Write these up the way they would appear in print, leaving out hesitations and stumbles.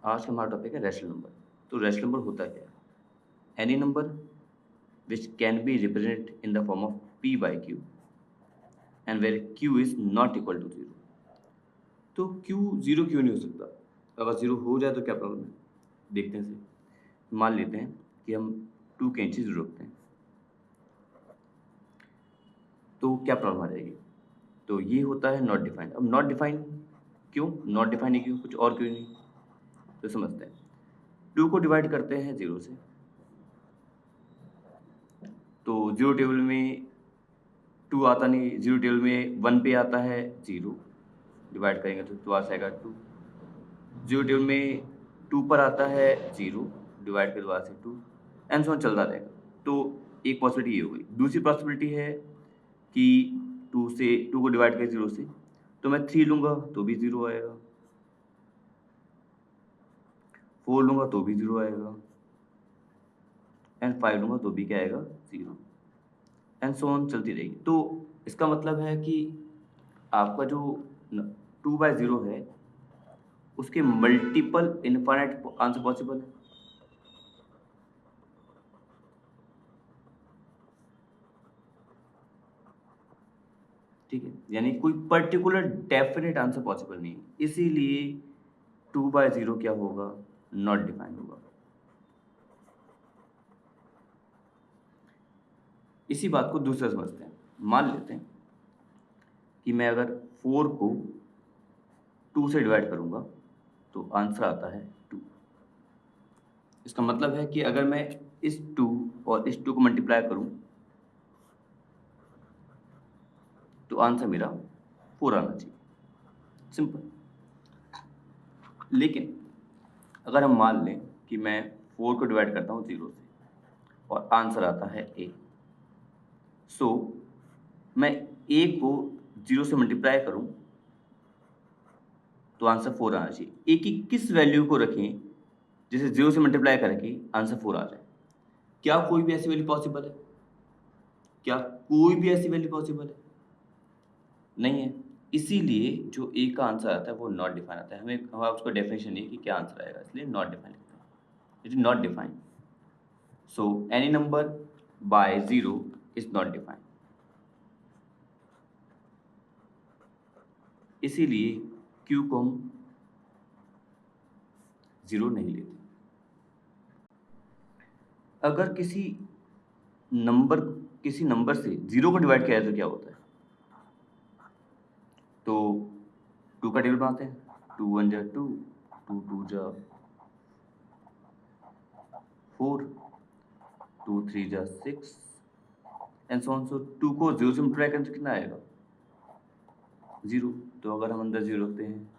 आज का हमारा टॉपिक है रैशनल नंबर। तो रैशनल नंबर होता क्या है? Any number which can be represent in the form of p by q and where q is not equal to 0। तो q 0 क्यों नहीं हो सकता? अगर 0 हो जाए तो क्या प्रॉब्लम है? देखते हैं से। मान लेते हैं कि हम 2 के नीचे 0 रखते हैं, तो क्या प्रॉब्लम आ जाएगी? तो ये होता है नॉट डिफाइंड। अब नॉट डिफाइंड क्यों? नॉट डिफाइंड क्यों? कुछ और क्यों नहीं? तो समझते हैं। 2 को डिवाइड करते हैं 0 से, तो 0 टेबल में 2 आता नहीं, 0 टेबल में 1 पे आता है 0, डिवाइड करेंगे तो आ जाएगा 2। 0 टेबल में 2 पर आता है 0, डिवाइड करें दोबारा से 2, एंड सो ऑन चलता रहेगा। तो एक पॉसिबिलिटी ये हो गई। दूसरी पॉसिबिलिटी है कि 2 को डिवाइड करें 0 से, तो मैं 3 लूँगा तो भी 0 आएगा, 4 लूँगा तो भी 0 आएगा, एंड 5 लूँगा तो भी क्या आएगा? 0, एंड सो ऑन चलती रहेगी। तो इसका मतलब है कि आपका जो 2/0 है, उसके मल्टीपल इनफाइनाइट आंसर पॉसिबल है। ठीक है, यानी कोई पर्टिकुलर डेफिनेट आंसर पॉसिबल नहीं है, इसीलिए 2/0 क्या होगा? नॉट डिफाइंड होगा। इसी बात को दूसरा समझते हैं। मान लेते हैं कि मैं अगर 4 को 2 से डिवाइड करूंगा तो आंसर आता है 2। इसका मतलब है कि अगर मैं इस 2 और इस 2 को मल्टीप्लाई करूं तो आंसर मेरा 4 आना चाहिए। सिंपल। लेकिन अगर हम मान लें कि मैं 4 को डिवाइड करता हूँ 0 से और आंसर आता है a, सो मैं a को 0 से मल्टीप्लाई करूं तो आंसर 4 आना चाहिए। a की किस वैल्यू को रखें जिसे 0 से मल्टीप्लाई करके आंसर 4 आ जाए? क्या कोई भी ऐसी वैल्यू पॉसिबल है? क्या कोई भी ऐसी वैल्यू पॉसिबल है? नहीं है। इसीलिए जो a का आंसर आता है वो नॉट डिफाइन आता है। हमें उसका डेफिनेशन नहीं है कि क्या आंसर आएगा, इसलिए नॉट डिफाइन लिखते हैं। It is not defined, so any number by 0 is not defined. इसीलिए q को हम 0 नहीं लेते। अगर किसी नंबर से 0 को डिवाइड किया जाए तो क्या होता है? तो 2 का टेबल बनाते हैं। 2 1 जा 2, 2 2 जा 4, 2 3 जा 6, एंड सो ऑन। सो 2 को 0 से मल्टीप्लाई करें तो कितना आएगा? 0। तो अगर हम अंदर 0 रखते हैं,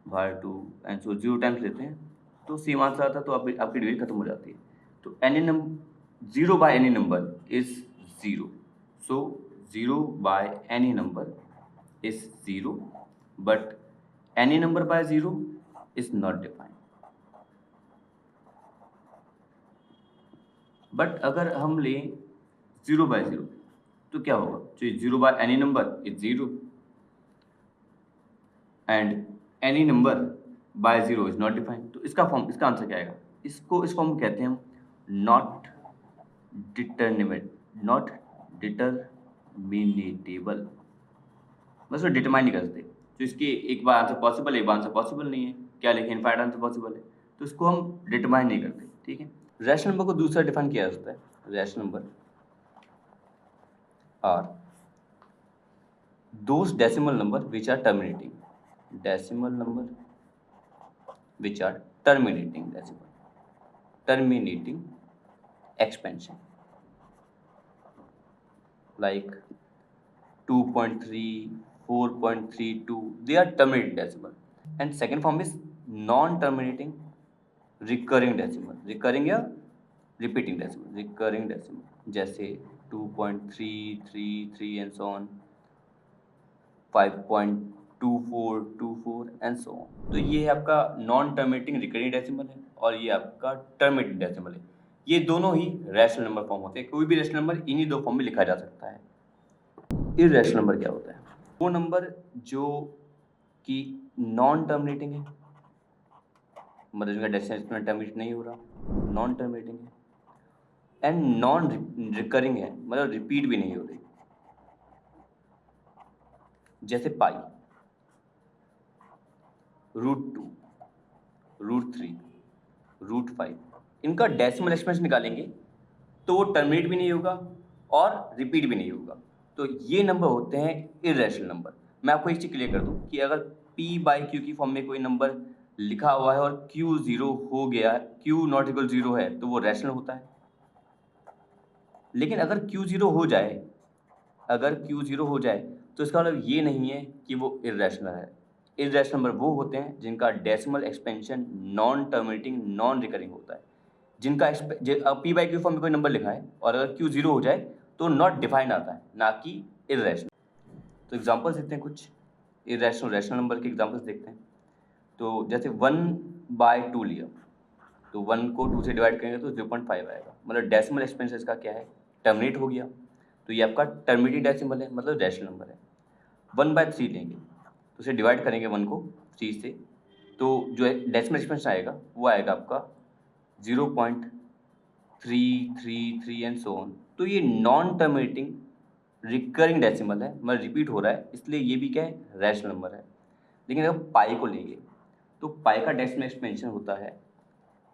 बाहर 2, एंड सो 0 टाइम्स लेते हैं तो सेम आंसर आता है, तो आपकी डिग्री खत्म हो जाती है। तो any number 0 by any number is 0। So 0 by any number is 0, but any number by 0 is not defined. But अगर हम लें 0 बाय 0 तो क्या होगा? तो 0 by any number is 0 and any number by 0 is not defined. तो इसका answer क्या आएगा? इस फॉर्म को कहते हैं हम नॉट डिटरमिनेट नॉट डिटरमिनेटेबल। बस वो डिटरमाइन नहीं कर सकते। तो इसके एक बार आंसर पॉसिबल है, एक बार आंसर पॉसिबल नहीं है। क्या लिखें? इनफाइनाइट आंसर पॉसिबल है, तो इसको हम डिटरमाइन नहीं करते। ठीक है। रैशनल नंबर को दूसरा डिफाइन किया जा सकता है। Rational number are those decimal number which are terminating, decimal number which are terminating expansion, like 2.3, 4.32, they are terminating decimal. And second form is non-terminating recurring decimal, recurring या repeating decimal, recurring decimal, जैसे 2.333 and so on, 5.2424 and so on. तो ये है आपका non terminating recurring decimal है और ये आपका टर्मिनेटिंग डेसिमल है। ये दोनों ही रैशनल नंबर फॉर्म होते हैं। कोई भी रैशनल नंबर इन्हीं दो फॉर्म में लिखा जा सकता है। इरैशनल नंबर क्या होता है? वो नंबर जो कि नॉन टर्मिनेटिंग है, मतलब जिनका डेसिमल एक्सपोनेंट टर्मिनेट नहीं हो रहा, नॉन टर्मिनेटिंग है। एंड नॉन रिकरिंग है, मतलब रिपीट भी नहीं हो रही, जैसे पाई, √2, √3, √5, इनका डेसिमल एक्सपेंस निकालेंगे तो वो टर्मिनेट भी नहीं होगा और रिपीट भी नहीं होगा। तो ये नंबर होते हैं इर्रेशनल नंबर। मैं आपको एक चीज़ क्लियर कर दूं कि अगर p/q की फॉर्म में कोई नंबर लिखा हुआ है और q 0 हो गया, q नॉट इक्वल 0 है, तो वो रैशनल होता है। लेकिन अगर q 0 हो जाए, अगर q 0 हो जाए तो इसका मतलब ये नहीं है कि वो इर्रेशनल है। इर्रेशनल नंबर वो होते हैं जिनका decimal expansion non terminating, non recurring होता है, जिनका p/q फॉर्म में कोई नंबर लिखा है और अगर q 0 हो जाए तो नॉट डिफाइंड आता है, ना कि इर्रेशनल। तो एग्जांपल्स देखते हैं, कुछ इर्रेशनल रैशनल नंबर के एग्जांपल्स देखते हैं। तो जैसे 1/2 लिया, तो 1 को 2 से डिवाइड करेंगे तो 0.5 आएगा, मतलब डेसिमल एक्सपेंस इसका क्या है, टर्मिनेट हो गया, तो ये आपका टर्मिनेटिंग डेसिमल है, मतलब रैशनल नंबर है। 1/3 लेंगे तो उसे डिवाइड करेंगे 1 को 3 से, तो जो डेसिमल एक्सपेंस आएगा वो आएगा आपका 0.333 एंड सो ऑन। तो ये नॉन टर्मिनेटिंग रिकरिंग डेसिमल है, मतलब रिपीट हो रहा है, इसलिए ये भी क्या है, रैशनल नंबर है। लेकिन अगर पाई को लेंगे तो पाई का डेसिमल एक्सपेंशन होता है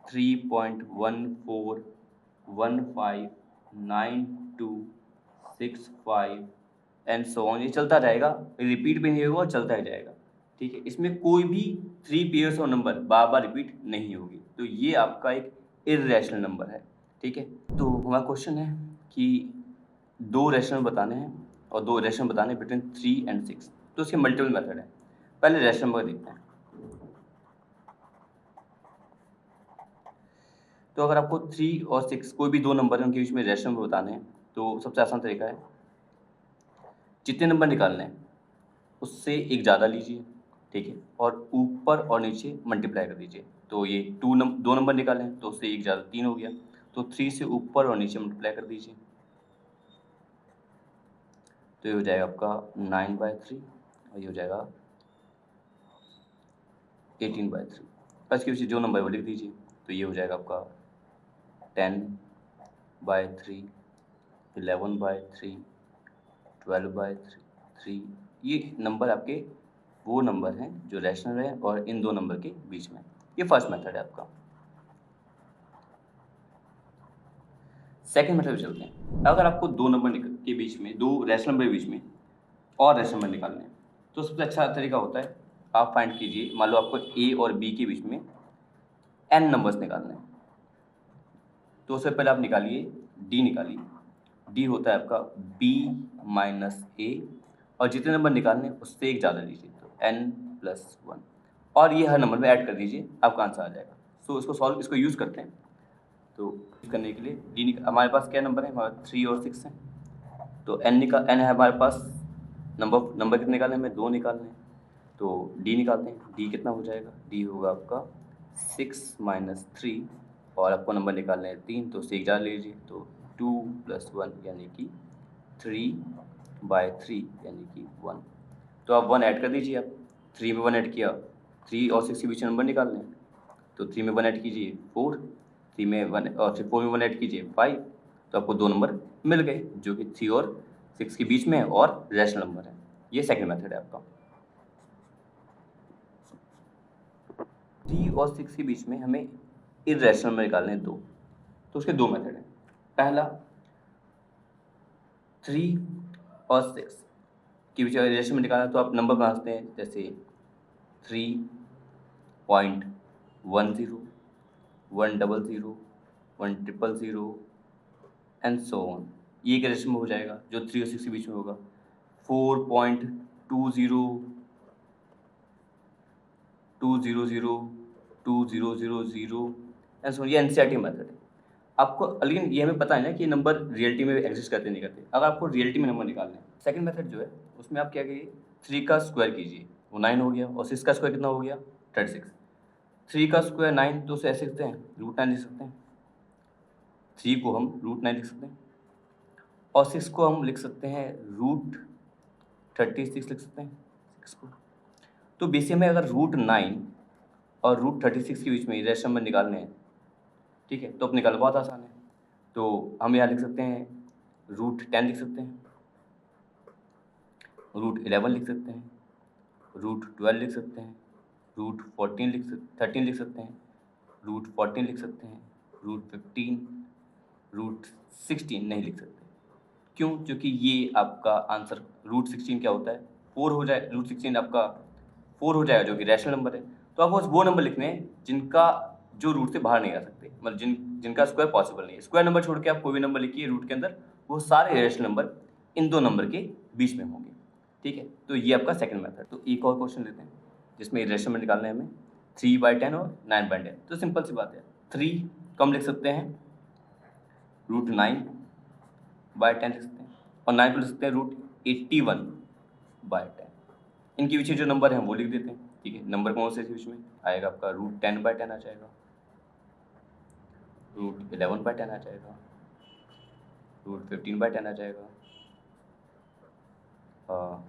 3.14159265 एंड सो ऑन, ये चलता रहेगा, रिपीट भी नहीं होगा और चलता ही जाएगा। ठीक है, इसमें कोई भी 3 पेयर्स और नंबर बार बार रिपीट नहीं होगी, तो ये आपका एक इर्रेशनल नंबर है। ठीक है, तो हमारा क्वेश्चन है कि 2 रैशनल बताने हैं और 2 रैशनल बताने बिटवीन 3 एंड 6, तो उसके मल्टीपल मेथड है। पहले रैशनल नंबर देखते हैं। तो अगर आपको 3 और 6 कोई भी 2 नंबर हैं, उनके बीच में रैशनल नंबर बताने हैं, तो सबसे आसान तरीका है, जितने नंबर निकालने हैं उससे एक ज़्यादा लीजिए, ठीक है, और ऊपर और नीचे मल्टीप्लाई कर दीजिए। तो ये 2 नंबर निकालें तो उससे एक ज़्यादा 3 हो गया, तो 3 से ऊपर और नीचे मल्टीप्लाई कर दीजिए, तो ये हो जाएगा आपका 9/3 और ये हो जाएगा 18/3। बस के जो नंबर वो लिख दीजिए, तो ये हो जाएगा आपका 10/3, 11/3, 12/3। ये नंबर आपके वो नंबर हैं जो रैशनल है और इन 2 नंबर के बीच में। ये फर्स्ट मेथड है आपका। सेकंड मेथड पे चलते हैं। अगर आपको 2 नंबर के बीच में, 2 रैशनल नंबर के बीच में और रैशनल नंबर निकालने हैं, तो सबसे अच्छा तरीका होता है, आप फाइंड कीजिए, मान लो आपको a और b के बीच में n नंबर्स निकालने हैं, तो उससे पहले आप निकालिए d, निकालिए। d होता है आपका b - a, और जितने नंबर निकालने हैं उससे एक ज़्यादा लीजिए, तो n+1, और ये हर नंबर में ऐड कर दीजिए, आपका आंसर आ जाएगा। सो इसको यूज़ करते हैं। तो करने के लिए d हमारे पास क्या नंबर है, हमारे 3 और 6 हैं, तो n है हमारे पास, नंबर कितने निकालने हैं, हमें 2 निकालने हैं, तो d निकालते हैं। d कितना हो जाएगा, d होगा आपका 6 - 3, और आपको नंबर निकालने हैं 3, तो उससे एक ज़्यादा लीजिए, तो 2 + 1 यानी कि 3/3 यानी कि 1। तो आप 1 ऐड कर दीजिए, आप 3 में 1 ऐड किया, 3 और 6 के बीच में नंबर निकालने हैं, तो 3 में 1 ऐड कीजिए 4, 3 में 1 और फिर 4 में 1 ऐड कीजिए 5, तो आपको 2 नंबर मिल गए जो कि 3 और 6 के बीच में है और रैशनल नंबर है। ये सेकंड मेथड है आपका। 3 और 6 के बीच में हमें इर्रेशनल नंबर निकालने हैं 2, तो उसके 2 मेथड हैं। पहला, 3 और 6 के बीच इर्रेशनल में निकालना, तो आप नंबर बना सकते हैं, जैसे 3.10, 100, 100, एंड सो ऑन। ये एक इर्रेशनल में हो जाएगा जो 3 और 6 के बीच में होगा। 4.20, 200, एंड सो, ये एनसीईआरटी मेथड है आपको। लेकिन ये हमें पता है ना कि ये नंबर रियलिटी में एग्जिस्ट करते नहीं करते। अगर आपको रियलिटी में नंबर निकालना है, सेकंड मेथड जो है उसमें आप क्या करिए, 3 का स्क्वायर कीजिए, वो 9 हो गया, और 6 का स्क्वायर कितना हो गया, 36। 3 का स्क्वायर 9, तो उसे ऐसे लिखते हैं, √9 लिख सकते हैं। 3 को हम √9 लिख सकते हैं, और 6 को हम लिख सकते हैं √36 लिख सकते हैं 6 को। तो बेसिक में अगर √9 और रूट 36 के बीच में इरेशनल नंबर निकालने हैं, ठीक है, तो अब निकालना बहुत आसान है। तो हम यहाँ लिख सकते हैं रूट 10 लिख सकते हैं, रूट 11 लिख सकते हैं, रूट 12 लिख सकते हैं, रूट 13 लिख सकते हैं, रूट 14 लिख सकते हैं, रूट 15, रूट 16 नहीं लिख सकते। क्यों? क्योंकि ये आपका आंसर रूट 16 क्या होता है, 4 हो जाए, रूट 16 आपका 4 हो जाएगा जो कि रैशनल नंबर है। तो आपको वो नंबर लिखने हैं जिनका जो रूट से बाहर नहीं आ सकते, मतलब जिनका स्क्वायर पॉसिबल नहीं है। स्क्वायर नंबर छोड़ के आप कोई भी नंबर लिखिए रूट के अंदर, वो सारे रैशनल नंबर इन दो नंबर के बीच में होंगे, ठीक है। तो ये आपका सेकंड मेथड। तो एक और क्वेश्चन लेते हैं जिसमें रैशनल नंबर निकालना है हमें 3/10 और 9/10। तो सिंपल सी बात है, 3 कम लिख सकते हैं, रूट 9/10 लिख सकते हैं, और 9 को लिख सकते हैं रूट 81/10। इनके पीछे जो नंबर हैं वो लिख देते हैं, ठीक है। नंबर कौन से बीच में आएगा आपका, रूट 10/10 आ जाएगा, रूट 11/10 आ जाएगा, रूट 15/10 आ जाएगा,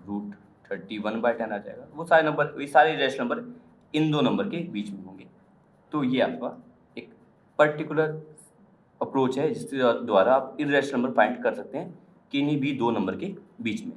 रूट 31/10 आ जाएगा। वो सारे नंबर, ये सारे रैशनल नंबर इन दो नंबर के बीच में होंगे। तो ये आपका एक पर्टिकुलर अप्रोच है जिसके द्वारा आप इर्रेशनल नंबर फाइंड कर सकते हैं किन्हीं भी दो नंबर के बीच में।